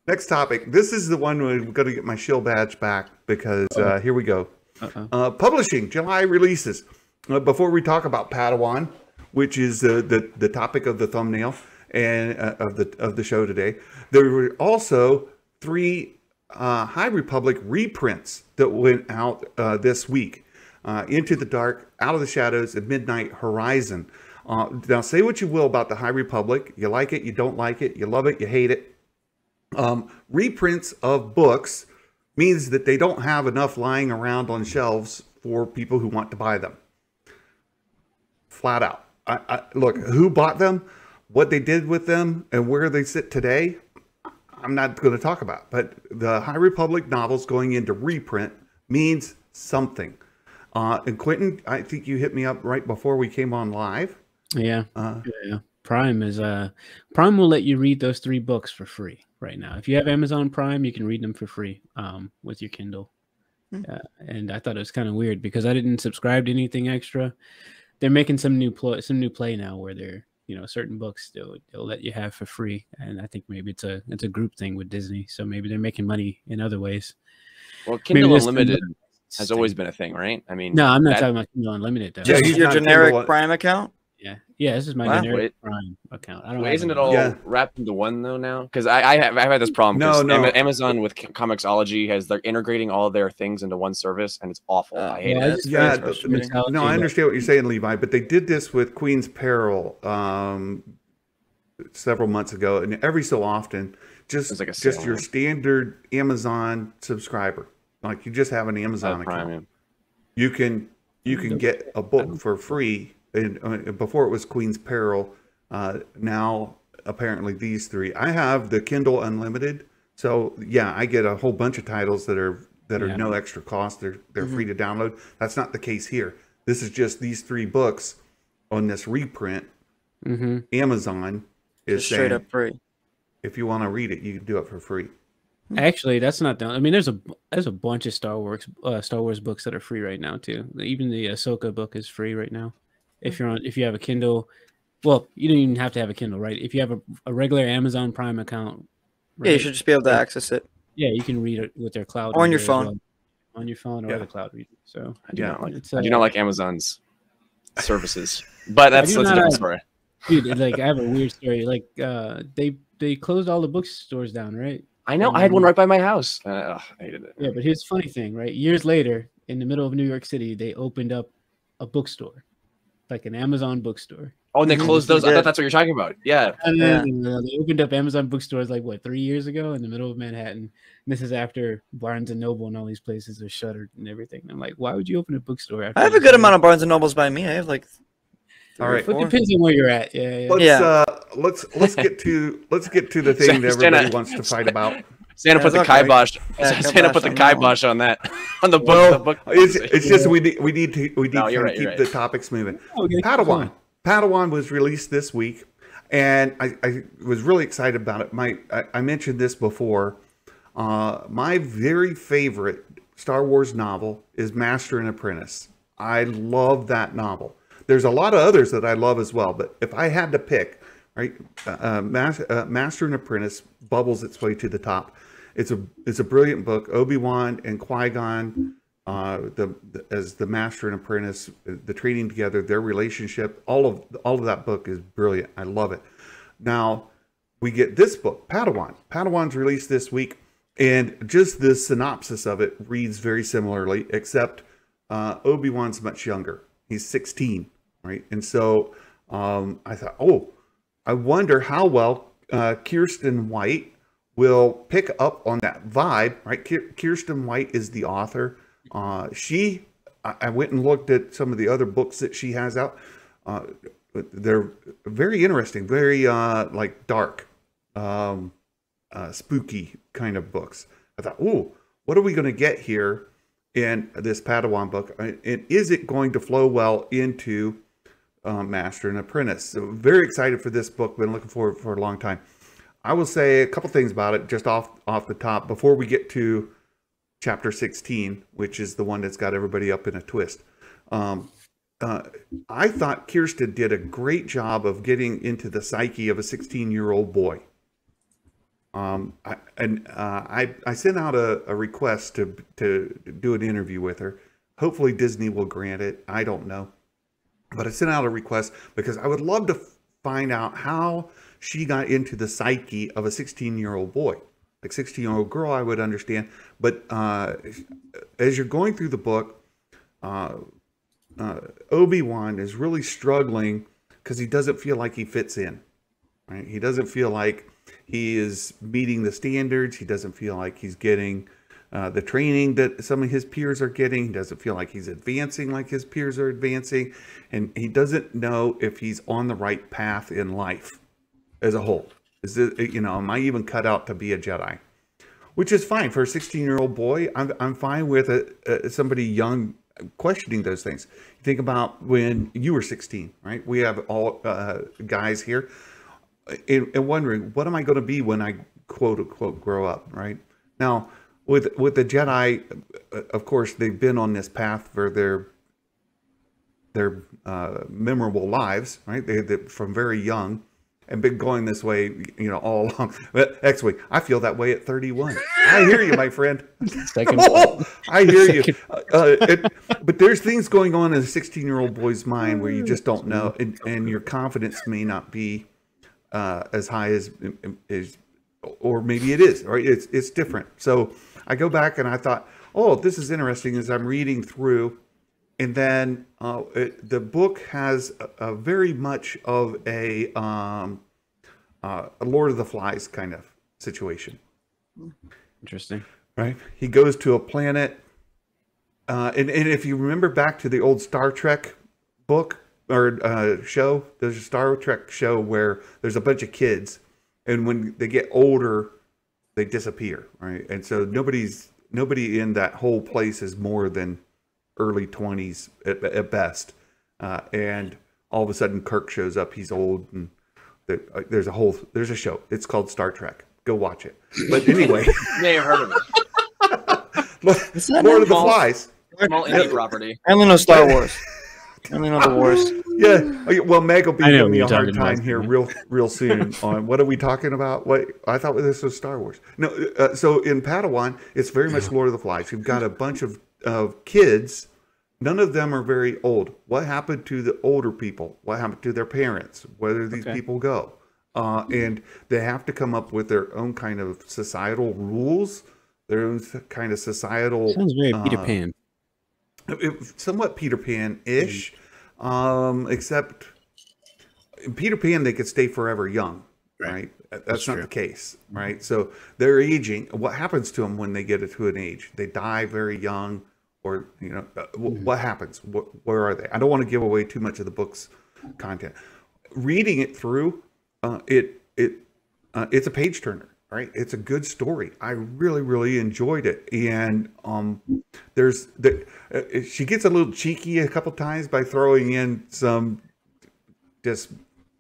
Next topic. This is the one where I'm going to get my shill badge back because here we go. Publishing July releases. Before we talk about Padawan, which is the topic of the thumbnail and of the show today, there were also 3 High Republic reprints that went out this week. Into the Dark, Out of the Shadows, and Midnight Horizon. Now, say what you will about the High Republic. You like it, you don't like it, you love it, you hate it. Reprints of books means that they don't have enough lying around on shelves for people who want to buy them. Flat out. Look, who bought them, what they did with them, and where they sit today, I'm not going to talk about. But the High Republic novels going into reprint means something. And Quentin, I think you hit me up right before we came on live. Yeah. Prime is Prime will let you read those 3 books for free right now. If you have Amazon Prime, you can read them for free with your Kindle. And I thought it was kind of weird because I didn't subscribe to anything extra. They're making some new play now where they're, certain books they'll let you have for free. And I think maybe it's a group thing with Disney. So maybe they're making money in other ways. Well, Kindle Unlimited has always been a thing, right? I mean, no, I'm not talking about Kindle Unlimited though. Just your generic Prime account? Yeah, this is my generic Prime account. I don't. Isn't it all wrapped into one though now? Because I've had this problem. Amazon with Comixology they're integrating all of their things into one service, and it's awful. I hate it. No, I understand what you're saying, Levi, but they did this with Queen's Peril several months ago, and every so often, just your standard Amazon subscriber, like you just have an Amazon account, you can get a book for free. And before it was Queen's Peril, now apparently these 3. I have the Kindle Unlimited, so yeah, I get a whole bunch of titles that are no extra cost. They're free to download. That's not the case here. This is just these 3 books on this reprint. Amazon is just straight up free. If you want to read it, you can do it for free. Actually, that's not done. I mean, there's a bunch of Star Wars books that are free right now too. Even the Ahsoka book is free right now. If you have a Kindle, well, you don't even have to have a Kindle, right? If you have a regular Amazon Prime account, right? Yeah, you should just be able to access it. Yeah, you can read it with their cloud on your phone, on your phone or the cloud reader. So I do not like Amazon's services, but that's a different story. Dude, like I have a weird story. Like they closed all the bookstores down, right? I know. I had one right by my house. I hated it. Yeah, but here's the funny thing, right? Years later, in the middle of New York City, they opened up a bookstore. Like an Amazon bookstore. Oh, and they closed those. I thought that's what you're talking about. Yeah. They opened up Amazon bookstores like 3 years ago in the middle of Manhattan. And this is after Barnes and Noble and all these places are shuttered and everything. I'm like, why would you open a bookstore? After I have a good amount of Barnes and Nobles by me. I have like. All right. It depends on where you're at. Let's get to the thing that everybody wants to fight about. Santa put the kibosh. Santa put the kibosh on that on the book. It's just we need to keep the topics moving. Padawan was released this week, and I was really excited about it. I mentioned this before. My very favorite Star Wars novel is Master and Apprentice. I love that novel. There's a lot of others that I love as well, but if I had to pick, right, Master and Apprentice bubbles its way to the top. It's a brilliant book. Obi-Wan and Qui-Gon, as the Master and Apprentice, the training together, their relationship, all of that book is brilliant. I love it. Now we get this book, Padawan. Padawan's released this week, and just the synopsis of it reads very similarly, except Obi-Wan's much younger. He's 16, right? And so I thought, I wonder how well Kirsten White will pick up on that vibe, right? Kirsten White is the author. I went and looked at some of the other books that she has out. They're very interesting, very like dark, spooky kind of books. I thought, what are we going to get here in this Padawan book? And is it going to flow well into Master and Apprentice? So very excited for this book. Been looking forward for a long time. I will say a couple things about it just off the top before we get to chapter 16, which is the one that's got everybody up in a twist. I thought Kirsten did a great job of getting into the psyche of a 16-year-old boy. I sent out a request to do an interview with her. Hopefully Disney will grant it. I don't know. But I sent out a request because I would love to find out how she got into the psyche of a 16-year-old boy. Like 16-year-old girl, I would understand. But as you're going through the book, Obi-Wan is really struggling because he doesn't feel like he fits in. Right? He doesn't feel like he is meeting the standards. He doesn't feel like he's getting the training that some of his peers are getting. He doesn't feel like he's advancing like his peers are advancing. And he doesn't know if he's on the right path in life as a whole. Is it, am I even cut out to be a Jedi? Which is fine for a 16-year-old boy. I'm fine with somebody young questioning those things. You think about when you were 16, right? We have all guys here and wondering, what am I going to be when I quote unquote grow up, right? Now, with the Jedi, of course, they've been on this path for their memorable lives, right? They from very young and been going this way, all along. But actually, I feel that way at 31. I hear you, my friend. I hear you. But there's things going on in a 16-year-old boy's mind where you just don't know, and your confidence may not be as high as, or maybe it is, right? It's different. So I go back and I thought, oh, this is interesting as I'm reading through. And then the book has a very much of a Lord of the Flies kind of situation. Interesting. Right? He goes to a planet. And if you remember back to the old Star Trek book or show, there's a Star Trek show where there's a bunch of kids. And when they get older, they disappear. Right? And so nobody in that whole place is more than early 20s at best, and all of a sudden Kirk shows up. He's old, and there's a show. It's called Star Trek. Go watch it. But anyway, you may have heard of it. Lord of the Flies. Small indie property. I only know Star Wars. I only know the wars. Yeah. Well, Meg will be giving me a hard time here real soon on what are we talking about? What I thought this was Star Wars. No. So in Padawan, it's very much Lord of the Flies. You've got a bunch of kids. None of them are very old. What happened to the older people? What happened to their parents? Where do these people go? And they have to come up with their own kind of societal rules, their own kind of societal. Sounds very Peter Pan. Somewhat Peter Pan-ish, except in Peter Pan they could stay forever young, right? That's not the case, right? So they're aging. What happens to them when they get to an age? They die very young, or what happens? Where are they? I don't want to give away too much of the book's content. Reading it through, it's a page turner, right? It's a good story. I really, really enjoyed it, and she gets a little cheeky a couple times by throwing in some just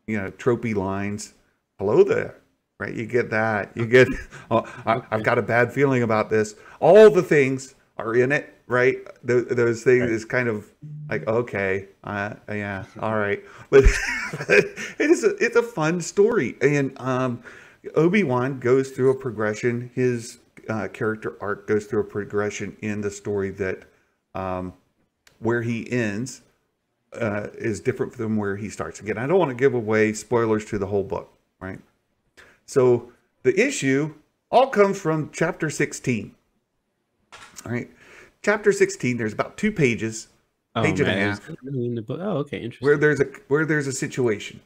tropey lines. Hello there, right? You get that. You get, I've got a bad feeling about this. All the things are in it, right? Those things is kind of like, okay, yeah, all right. But it's a fun story. And Obi-Wan goes through a progression. His character arc goes through a progression in the story that where he ends is different from where he starts. Again, I don't want to give away spoilers to the whole book. Right. So the issue all comes from chapter 16. All right. Chapter 16, there's about 2 pages, page and a half. Really in the book? Oh, okay, interesting. Where there's a situation.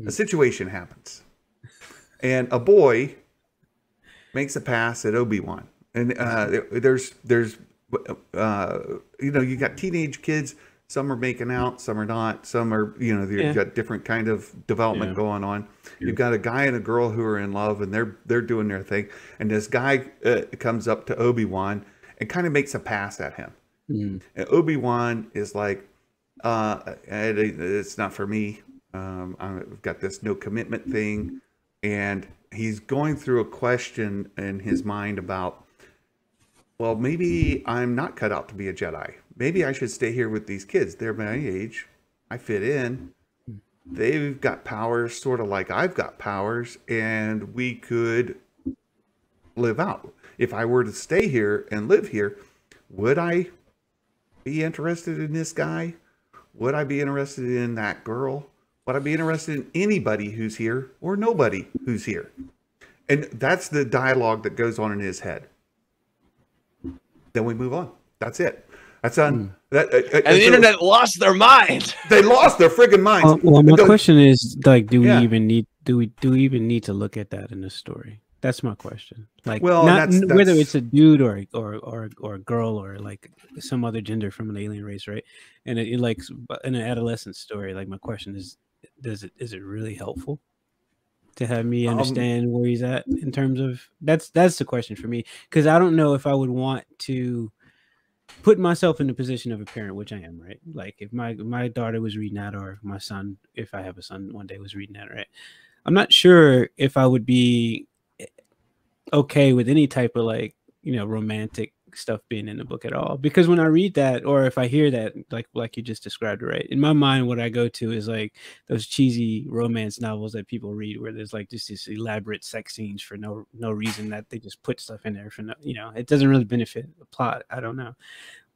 A situation happens. And a boy makes a pass at Obi-Wan. And there's you got teenage kids. Some are making out, some are not. Some are, you've got different kind of development going on. You've got a guy and a girl who are in love, and they're doing their thing. And this guy comes up to Obi-Wan and kind of makes a pass at him. And Obi-Wan is like, it's not for me. I've got this no commitment thing. And he's going through a question in his mind about, well, maybe I'm not cut out to be a Jedi. Maybe I should stay here with these kids. They're my age. I fit in. They've got powers sort of like I've got powers. And we could live out. If I were to stay here and live here, would I be interested in this guy? Would I be interested in that girl? Would I be interested in anybody who's here or nobody who's here? And that's the dialogue that goes on in his head. Then we move on. That's it. That's on that. And the internet lost their mind. They lost their friggin' minds. Well, my question is, like, do we even need to look at that in this story? That's my question. Like, well, that's whether it's a dude or a girl or like some other gender from an alien race, right? And it like in an adolescent story, like my question is it really helpful to have me understand where he's at in terms of that's the question for me, because I don't know if I would want to put myself in the position of a parent, which I am, right? Like if my daughter was reading that, or my son, if I have a son one day, was reading that, right? I'm not sure if I would be okay with any type of like, romantic stuff being in the book at all, because when I read that, or if I hear that, like you just described it, right, in my mind what I go to is like those cheesy romance novels that people read where there's like just these elaborate sex scenes for no reason, that they just put stuff in there for no, it doesn't really benefit the plot. I don't know,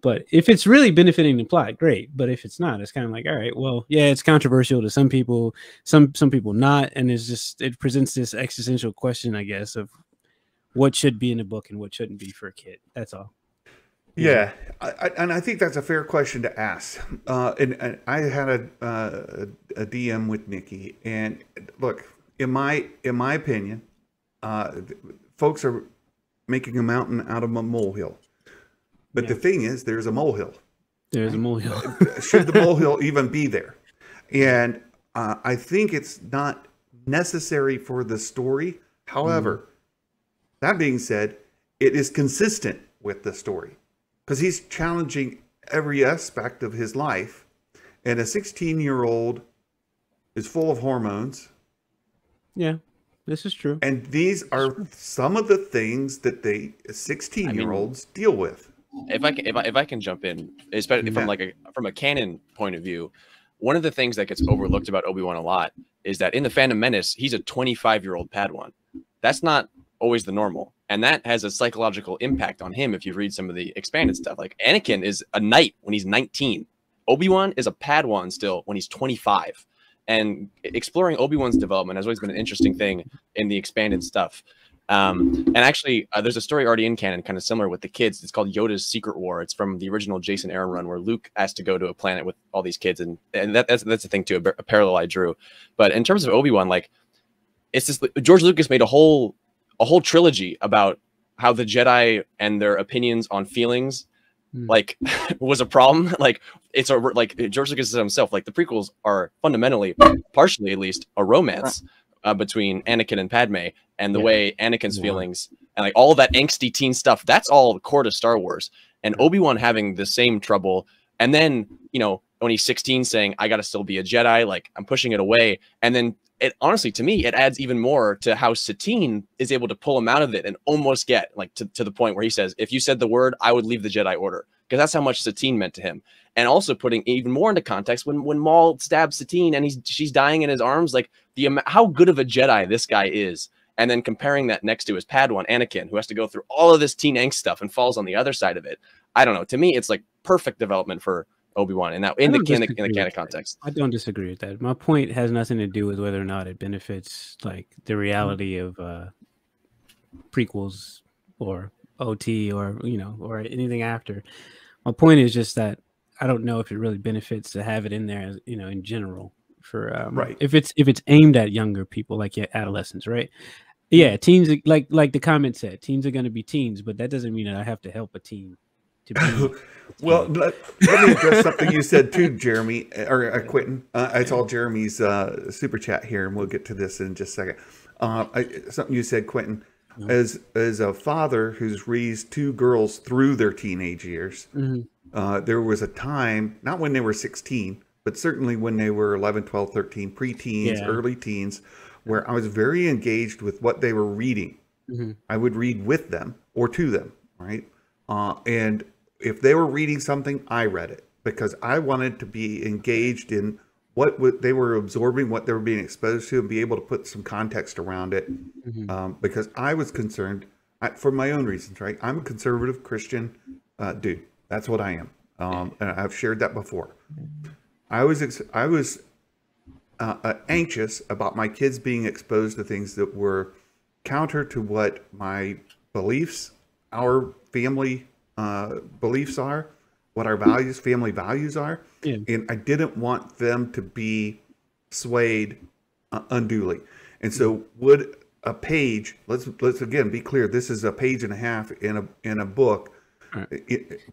but if it's really benefiting the plot, great. But if it's not, it's kind of like, all right, well, yeah, it's controversial to some people, some people not, and it presents this existential question, I guess, of what should be in a book and what shouldn't be for a kid. That's all. Yeah, and I think that's a fair question to ask. And I had a DM with Nikki, and look, in my opinion, folks are making a mountain out of a molehill. But the thing is, there's a molehill. There's a molehill. Should the molehill even be there? And I think it's not necessary for the story. However, that being said, it is consistent with the story because he's challenging every aspect of his life. And a 16-year-old is full of hormones. Yeah, this is true. And these are some of the things that 16-year-olds deal with. If I can jump in, especially from a canon point of view, one of the things that gets overlooked about Obi-Wan a lot is that in the Phantom Menace, he's a 25-year-old Padawan. That's not always the normal, and that has a psychological impact on him if you read some of the expanded stuff. Like Anakin is a knight when he's 19. Obi-Wan is a Padawan still when he's 25. And exploring Obi-Wan's development has always been an interesting thing in the expanded stuff. And actually, there's a story already in canon, kind of similar with the kids. It's called Yoda's Secret War. It's from the original Jason Aaron run, where Luke has to go to a planet with all these kids, and that's the thing too, a parallel I drew. But in terms of Obi-Wan, like, it's just George Lucas made a whole trilogy about how the Jedi and their opinions on feelings like was a problem. Like George Lucas said himself, like the prequels are fundamentally, partially at least, a romance between Anakin and Padme, and the way Anakin's feelings and like all that angsty teen stuff, that's all core to Star Wars. And Obi-Wan having the same trouble, and then when he's 16 saying, I gotta still be a Jedi, like I'm pushing it away, and then it honestly, to me, it adds even more to how Satine is able to pull him out of it and almost get like to the point where he says, if you said the word, I would leave the Jedi Order, because that's how much Satine meant to him. And also putting even more into context when Maul stabs Satine and she's dying in his arms, like how good of a Jedi this guy is. And then comparing that next to his Padawan, Anakin, who has to go through all of this teen angst stuff and falls on the other side of it. I don't know. To me, it's like perfect development for Obi-Wan in the canon context. I don't disagree with that. My point has nothing to do with whether or not it benefits like the reality of prequels or OT or or anything after. My point is just that I don't know if it really benefits to have it in there, in general for right. If it's aimed at younger people, like adolescents, right? Yeah, teens, like the comment said, teens are going to be teens, but that doesn't mean that I have to help a teen. Well, let me address something you said too, Jeremy, or Quentin. I saw Jeremy's super chat here, and we'll get to this in just a second. Something you said, Quentin, as a father who's raised two girls through their teenage years, there was a time, not when they were 16, but certainly when they were 11, 12, 13, pre-teens, early teens, where I was very engaged with what they were reading. I would read with them or to them, right? And if they were reading something, I read it because I wanted to be engaged in what they were absorbing, what they were being exposed to, and be able to put some context around it. Because I was concerned for my own reasons, right? I'm a conservative Christian dude. That's what I am. And I've shared that before. I was anxious about my kids being exposed to things that were counter to what my beliefs, our family beliefs are, what our values, family values are. Yeah. And I didn't want them to be swayed unduly. And so would a page, let's again be clear, this is a page and a half in a book,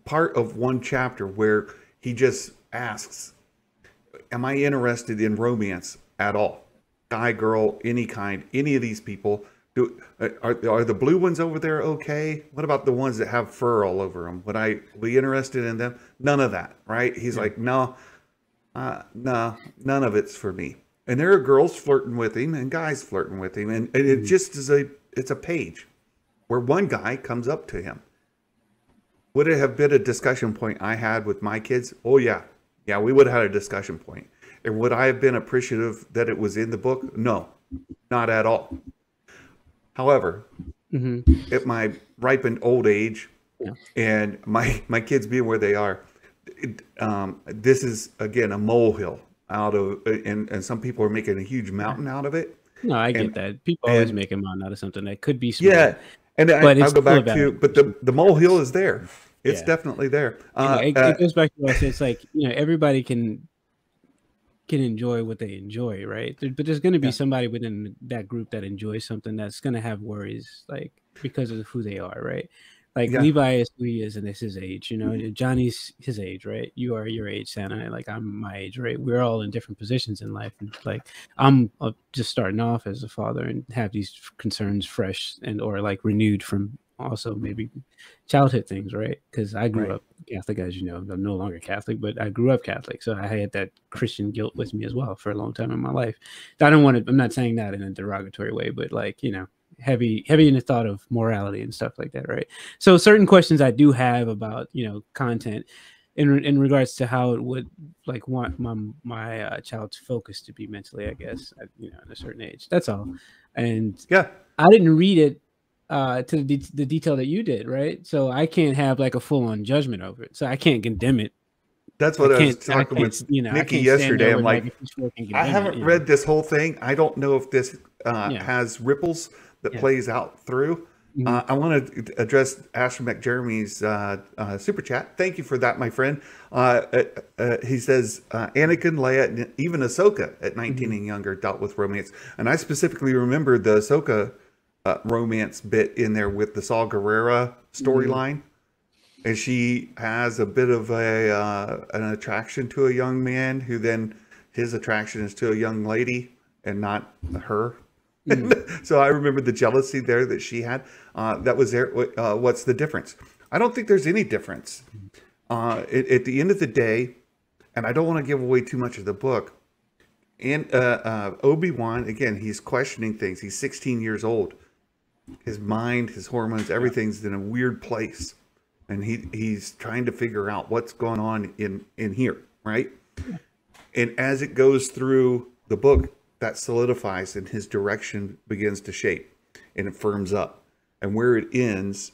part of one chapter where he just asks, am I interested in romance at all? Guy, girl, any kind, any of these people. Are the blue ones over there okay? What about the ones that have fur all over them? Would I be interested in them? None of that, right? He's like, no, none of it's for me. And there are girls flirting with him and guys flirting with him. And it just is it's a page where one guy comes up to him. Would it have been a discussion point I had with my kids? Oh, yeah. Yeah, we would have had a discussion point. And would I have been appreciative that it was in the book? No, not at all. However, at my ripened old age and my kids being where they are, this is, again, a molehill out of, and some people are making a huge mountain out of it. No, I get that. People always make a mountain out of something that could be small. Yeah. And I'll go back to, but the molehill is there. It's definitely there. It goes back to what I said. It's like, everybody can enjoy what they enjoy, right? But there's going to be somebody within that group that enjoys something that's going to have worries, like, because of who they are, right? Like Levi is who he is, and it's his age. Johnny's his age, right? You are your age, Santa. Like, I'm my age, right? We're all in different positions in life, and like I'm just starting off as a father and have these concerns fresh and or like renewed from also maybe childhood things, right? Because I grew up Catholic, as you know. I'm no longer Catholic, but I grew up Catholic, so I had that Christian guilt with me as well for a long time in my life. I'm not saying that in a derogatory way, but like, heavy in the thought of morality and stuff like that, right? So certain questions I do have about content in regards to how it would like want my child's focus to be mentally, I guess, at a certain age. That's all. And I didn't read it to the detail that you did, right? So I can't have like a full-on judgment over it. So I can't condemn it. That's what I was talking with Nikki yesterday. I'm like, I haven't read this whole thing. I don't know if this has ripples that plays out through. I want to address Asher McJeremy's super chat. Thank you for that, my friend. He says, Anakin, Leia, and even Ahsoka at 19 and younger dealt with romance. And I specifically remember the Ahsoka romance bit in there with the Saw Gerrera storyline. And she has a bit of an attraction to a young man who then his attraction is to a young lady and not her. So I remember the jealousy there that she had. That was there. What's the difference? I don't think there's any difference. At the end of the day, and I don't want to give away too much of the book, and Obi-Wan, again, he's questioning things. He's 16 years old. His mind, his hormones, everything's in a weird place. And he's trying to figure out what's going on in here, right? And as it goes through the book, that solidifies and his direction begins to shape and it firms up. And where it ends,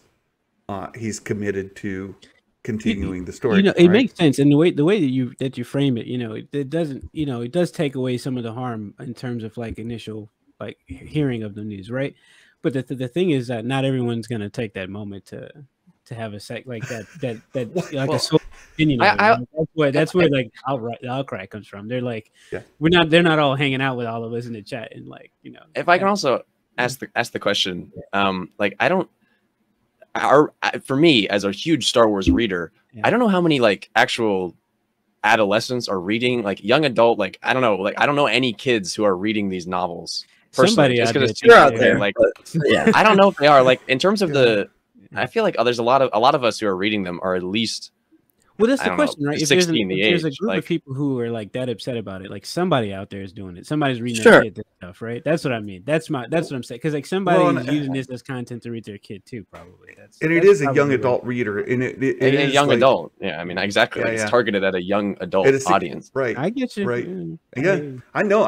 he's committed to continuing the story. It makes sense. And the way that you frame it, it doesn't, it does take away some of the harm in terms of like initial like hearing of the news, right? But the thing is that not everyone's going to take that moment to have a sec like that like a social opinion. That's where like the outcry comes from. They're like, they're not all hanging out with all of us in the chat and like, If I can also ask the question, like for me as a huge Star Wars reader, I don't know how many like actual adolescents are reading, like young adult, like I don't know any kids who are reading these novels. Somebody just you're out there, like I don't know if they are, like in terms of the I feel like there's a lot of us who are reading them are at least Well, that's the question, right? If there's a group like, of people who are like that upset about it, like somebody out there is doing it. Somebody's reading their kid this stuff, right? That's what I mean. That's what I'm saying. Because like somebody's using this as content to read their kid too, probably. It is a young adult reader, and it a is young like, adult. Yeah, I mean, exactly. It's targeted at a young adult audience. Right. I get you. Right. Yeah. I know.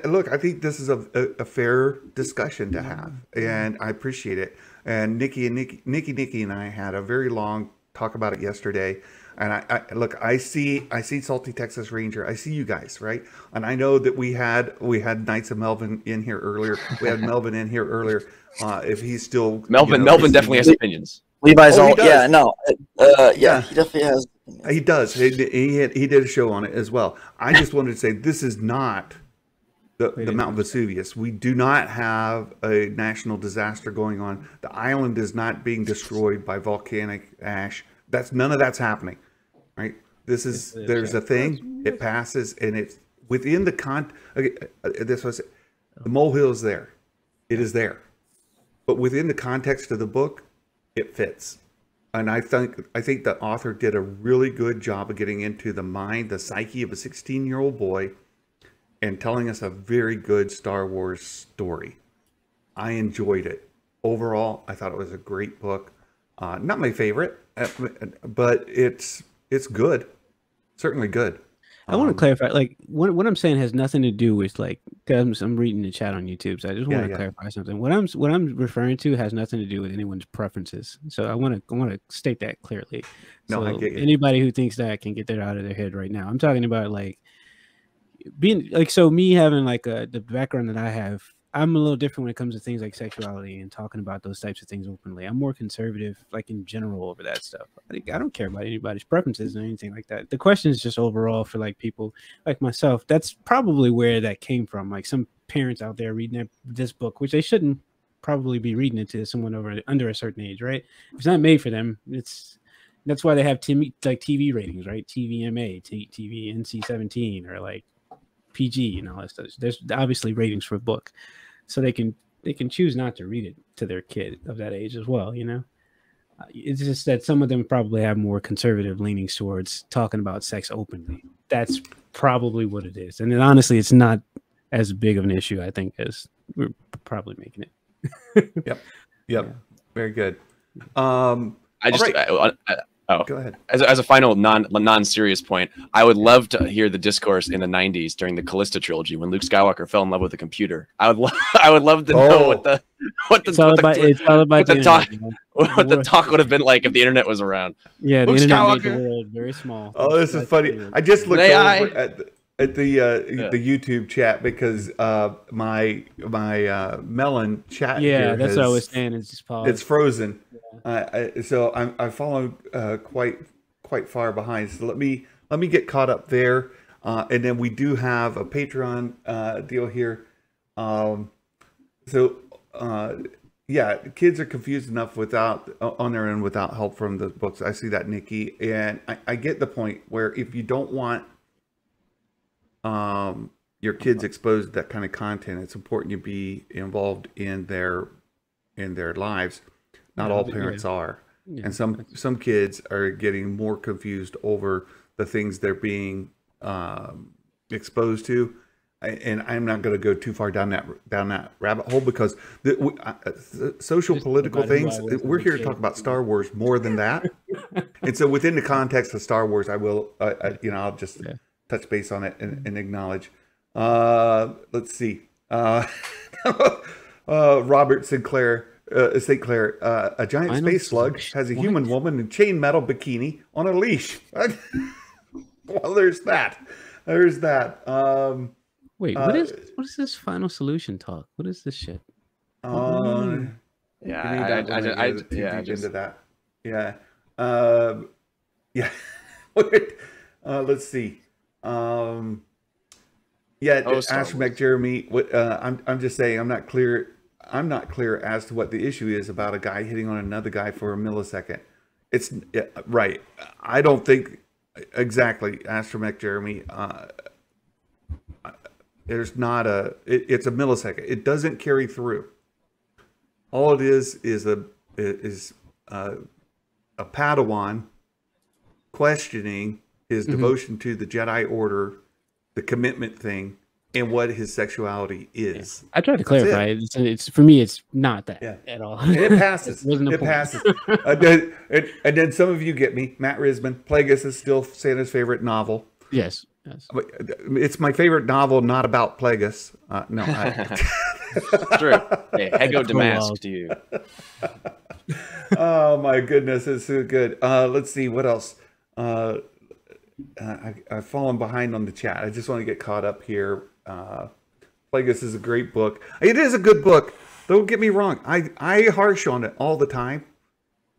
Look. I think this is a fair discussion to have, and I appreciate it. And Nikki and I had a very long talk about it yesterday. And I see Salty Texas Ranger. I see you guys, right? And I know that we had Knights of Melvin in here earlier. We had Melvin in here earlier. If he's still Melvin definitely has opinions. Levi's he definitely has. He does. He did a show on it as well. I just wanted to say this is not the Mount Vesuvius. We do not have a national disaster going on. The island is not being destroyed by volcanic ash. None of that's happening. Right. There's a thing. It passes, and it's within the this was the molehill is there. It is there, but within the context of the book, it fits. And I think the author did a really good job of getting into the mind, the psyche of a 16-year-old boy, and telling us a very good Star Wars story. I enjoyed it overall. I thought it was a great book. Not my favorite, but it's good, certainly good. I want to clarify, like what I'm saying has nothing to do with like, because I'm reading the chat on YouTube, so I just want to clarify something. What I'm referring to has nothing to do with anyone's preferences. So I want to state that clearly. No, so I get you. Anybody who thinks that can get that out of their head right now. I'm talking about like being like, so me having like the background that I have. I'm a little different when it comes to things like sexuality and talking about those types of things openly. I'm more conservative, like in general, over that stuff. I don't care about anybody's preferences or anything like that. The question is just overall for like people like myself. That's probably where that came from. Like some parents out there reading this book, which they shouldn't probably be reading it to someone under a certain age, right? If it's not made for them, that's why they have TV ratings, right? TVMA, TV NC-17, or like PG and all that stuff. There's obviously ratings for a book. So they can choose not to read it to their kid of that age as well, you know. It's just that some of them probably have more conservative leanings towards talking about sex openly. That's probably what it is. And then honestly, it's not as big of an issue, I think, as we're probably making it. Yep. Yeah. Very good. Go ahead. As a final non-serious point, I would love to hear the discourse in the 90s during the Callista trilogy when Luke Skywalker fell in love with a computer. I would love to know what the talk would have been like if the internet was around. Yeah, the internet made the world very small. Oh, this is funny. I just looked over at the YouTube chat because my melon chat. Yeah, that's what I was saying. It's just paused. It's frozen. So I follow quite far behind. So let me get caught up there, and then we do have a Patreon deal here. Yeah, kids are confused enough on their own without help from the books. I see that, Nikki, and I get the point where if you don't want your kids exposed to that kind of content, it's important you be involved in their lives. Not all parents are. Yeah. And some kids are getting more confused over the things they're being exposed to. And I'm not going to go too far down that rabbit hole because social political things, we're here to talk about Star Wars more than that. And so within the context of Star Wars, I will, I'll just touch base on it and acknowledge. Let's see. Robert Sinclair. St. Clair, a giant space slug has a human woman in chainmetal bikini on a leash. Well, there's that. Wait, what is this final solution talk? What is this shit? Into that. Yeah. Let's see. Astromech Jeremy. I'm just saying I'm not clear as to what the issue is about a guy hitting on another guy for a millisecond. It's right. I don't think exactly, Astromech Jeremy. There's not it's a millisecond. It doesn't carry through. All it is a Padawan questioning his devotion to the Jedi Order, the commitment thing, and what his sexuality is. I tried to clarify. It's for me. It's not that at all. It passes. It passes. And then some of you get me. Matt Risman, Plagueis is still Santa's favorite novel. Yes. It's my favorite novel, not about Plagueis. No. True. Hey, Hego Damask to you. Oh my goodness, it's so good. Let's see what else. I've fallen behind on the chat. I just want to get caught up here. Plagueis is a great book. It is a good book. Don't get me wrong. I harsh on it all the time.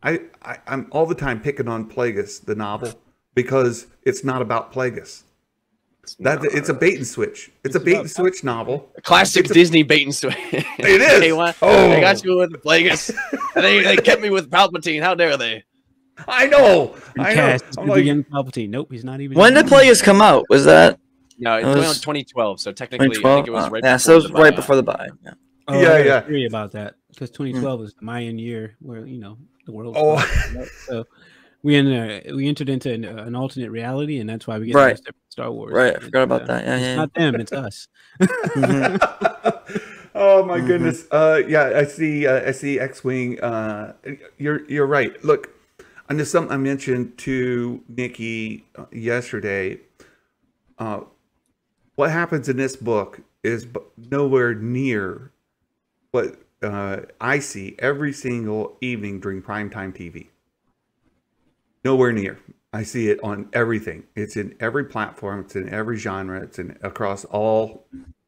I'm all the time picking on Plagueis, the novel, because it's not about Plagueis. It's a bait and switch. It's a bait and switch novel. A classic Disney bait and switch. It is. They got you with Plagueis. And they kept me with Palpatine. How dare they? I know. I'm like, young Palpatine. Nope, he's not even. When did Plagueis come out? Was that? No, it was 2012. So technically, 2012? I think it was right. Yeah, so it was right before the buy. Yeah. Oh, yeah. I agree about that because 2012 was the Mayan year where the world. So we entered into an alternate reality, and that's why we get Star Wars. Right, I forgot about that. Yeah, it's not them, it's us. Oh my goodness. I see X-Wing. You're right. Look, and there's something I mentioned to Nikki yesterday. What happens in this book is nowhere near what I see every single evening during primetime TV. Nowhere near. I see it on everything. It's in every platform. It's in every genre. It's across all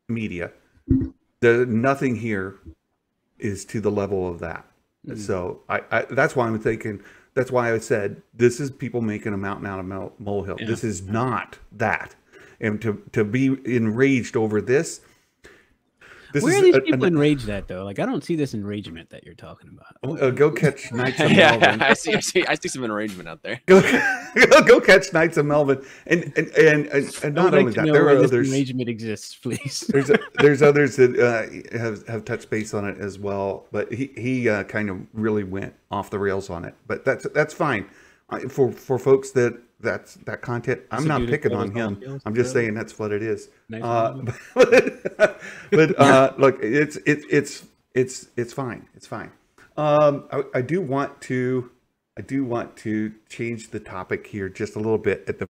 media. Nothing here is to the level of that. So I that's why I'm thinking. That's why I said this is people making a mountain out of molehill. Yeah. This is not that. And to be enraged over this. Where are these people enraged at, though? Like, I don't see this enragement that you're talking about. Go catch Knights of Melvin. I see some enragement out there. Go catch Knights of Melvin, and not only that, there are others. Enragement exists, please. There's others that have touched base on it as well, but he kind of really went off the rails on it. But that's fine for folks that's that content. I'm not picking on him. I'm just saying that's what it is. But look, it's fine. It's fine. I do want to change the topic here just a little bit at the